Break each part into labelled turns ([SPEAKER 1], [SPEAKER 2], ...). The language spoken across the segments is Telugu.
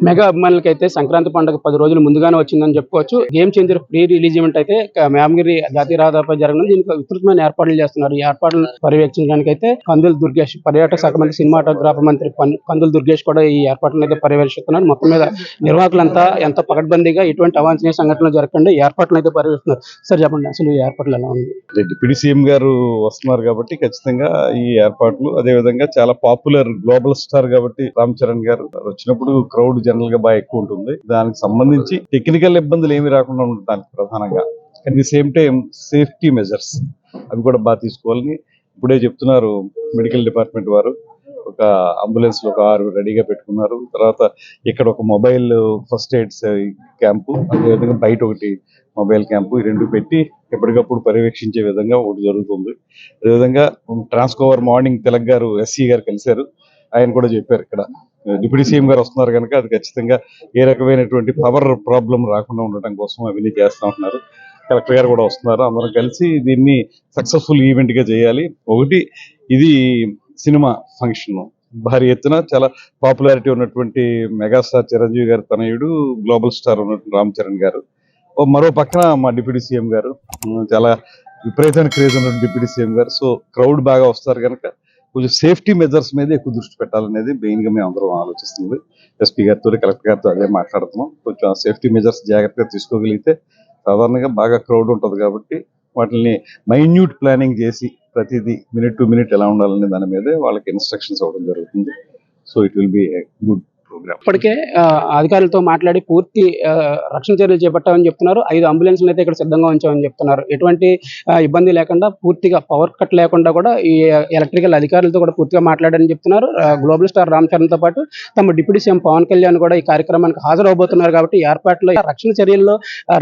[SPEAKER 1] మెగా అభిమానులకైతే సంక్రాంతి పండుగ 10 రోజులు ముందుగానే వచ్చిందని చెప్పుకోవచ్చు. Game changer pre release event అయితే యాదగిరి జాతీయ రహదారిపై జరగనుంది. దీనికి విస్తృతమైన ఏర్పాట్లు చేస్తున్నారు. ఈ ఏర్పాట్లను పర్యవేక్షించడానికైతే కందుల దుర్గేష్, పర్యాటక శాఖ మంత్రి, సినిమాటోగ్రాఫర్ మంత్రి కందుల దుర్గేష్ కూడా ఈ ఏర్పాట్లను అయితే పర్యవేక్షిస్తున్నారు. మొత్తం మీద నిర్వాహకులంతా ఎంతో పకడ్బందీగా ఎటువంటి అవాంఛనీయ సంఘటనలు జరగకుండా ఈ ఏర్పాట్లను అయితే పర్యవేక్షిస్తున్నారు. సార్ చెప్పండి, అసలు ఈ ఏర్పాట్లు ఎలా ఉంది?
[SPEAKER 2] డిప్యూటీ సీఎం గారు వస్తున్నారు కాబట్టి ఖచ్చితంగా ఈ ఏర్పాట్లు, అదే విధంగా చాలా పాపులర్ గ్లోబల్ స్టార్ కాబట్టి రామ్ చరణ్ గారు వచ్చినప్పుడు క్రౌడ్ జనరల్ గా బాగా ఎక్కువ ఉంటుంది. దానికి సంబంధించి టెక్నికల్ ఇబ్బందులు ఏమి రాకుండా ఉండడానికి ప్రధానంగా, at the same time safety measures అవి కూడా బాగా తీసుకోవాలని ఇప్పుడే చెప్తున్నారు. మెడికల్ డిపార్ట్మెంట్ వారు ఒక అంబులెన్స్ లో ఒక 6 రెడీగా పెట్టుకున్నారు. తర్వాత ఇక్కడ ఒక మొబైల్ ఫస్ట్ ఎయిడ్స్ క్యాంపు, అదేవిధంగా బయట ఒకటి మొబైల్ క్యాంపు, ఈ రెండు పెట్టి ఎప్పటికప్పుడు పర్యవేక్షించే విధంగా ఒకటి జరుగుతుంది. అదేవిధంగా ట్రాన్స్కోవర్ మార్నింగ్ తిలక్ గారు ఎస్సీ గారు కలిశారు. ఆయన కూడా చెప్పారు ఇక్కడ డిప్యూటీ సీఎం గారు వస్తున్నారు కనుక అది ఖచ్చితంగా ఏ రకమైనటువంటి పవర్ ప్రాబ్లం రాకుండా ఉండటం కోసం అవన్నీ చేస్తూ ఉంటున్నారు. కలెక్టర్ గారు కూడా వస్తున్నారు. అందరం కలిసి దీన్ని సక్సెస్ఫుల్ ఈవెంట్ గా చేయాలి. ఒకటి, ఇది సినిమా ఫంక్షన్ భారీ ఎత్తున చాలా పాపులారిటీ ఉన్నటువంటి మెగాస్టార్ చిరంజీవి గారు తనయుడు, గ్లోబల్ స్టార్ ఉన్నటువంటి రామ్ చరణ్ గారు, మరో పక్కన మా డిప్యూటీ సీఎం గారు, చాలా విపరీతమైన క్రేజ్ ఉన్నటువంటి డిప్యూటీ సీఎం గారు. సో క్రౌడ్ బాగా వస్తారు కనుక కొంచెం సేఫ్టీ మెజర్స్ మీద ఎక్కువ దృష్టి పెట్టాలనేది మెయిన్ గా మేము అందరం ఆలోచిస్తుంది. ఎస్పీ గారితో, కలెక్టర్ గారితో అదే మాట్లాడుతున్నాం. కొంచెం ఆ సేఫ్టీ మెజర్స్ జాగ్రత్తగా తీసుకోగలిగితే సాధారణంగా బాగా క్రౌడ్ ఉంటుంది కాబట్టి వాటిని మైన్యూట్ ప్లానింగ్ చేసి ప్రతిదీ మినిట్ టు మినిట్ ఎలా ఉండాలనే దాని మీదే వాళ్ళకి ఇన్స్ట్రక్షన్స్ అవ్వడం జరుగుతుంది. So it will be a good programme.
[SPEAKER 1] ఇప్పటికే అధికారులతో మాట్లాడి పూర్తి రక్షణ చర్యలు చేపట్టామని చెప్తున్నారు. 5 అంబులెన్స్లు అయితే ఇక్కడ సిద్ధంగా ఉంచామని చెప్తున్నారు. ఎటువంటి ఇబ్బంది లేకుండా, పూర్తిగా పవర్ కట్ లేకుండా కూడా ఈ ఎలక్ట్రికల్ అధికారులతో కూడా పూర్తిగా మాట్లాడారని చెప్తున్నారు. గ్లోబల్ స్టార్ రామ్ చరణ్ తో పాటు తమ డిప్యూటీ సీఎం పవన్ కళ్యాణ్ కూడా ఈ కార్యక్రమానికి హాజరవబోతున్నారు. కాబట్టి ఏర్పాట్లు, రక్షణ చర్యల్లో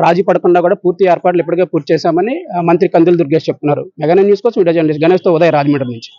[SPEAKER 1] రాజీ పడకుండా కూడా పూర్తి ఏర్పాట్లు ఇప్పటికే పూర్తి చేశామని మంత్రి కందుల దుర్గేష్ చెప్తున్నారు. మెగా న్యూస్ కోసం వీడియో జర్నలిస్ట్ గణేష్ తో ఉదయ్, రాజమండ్రి నుంచి.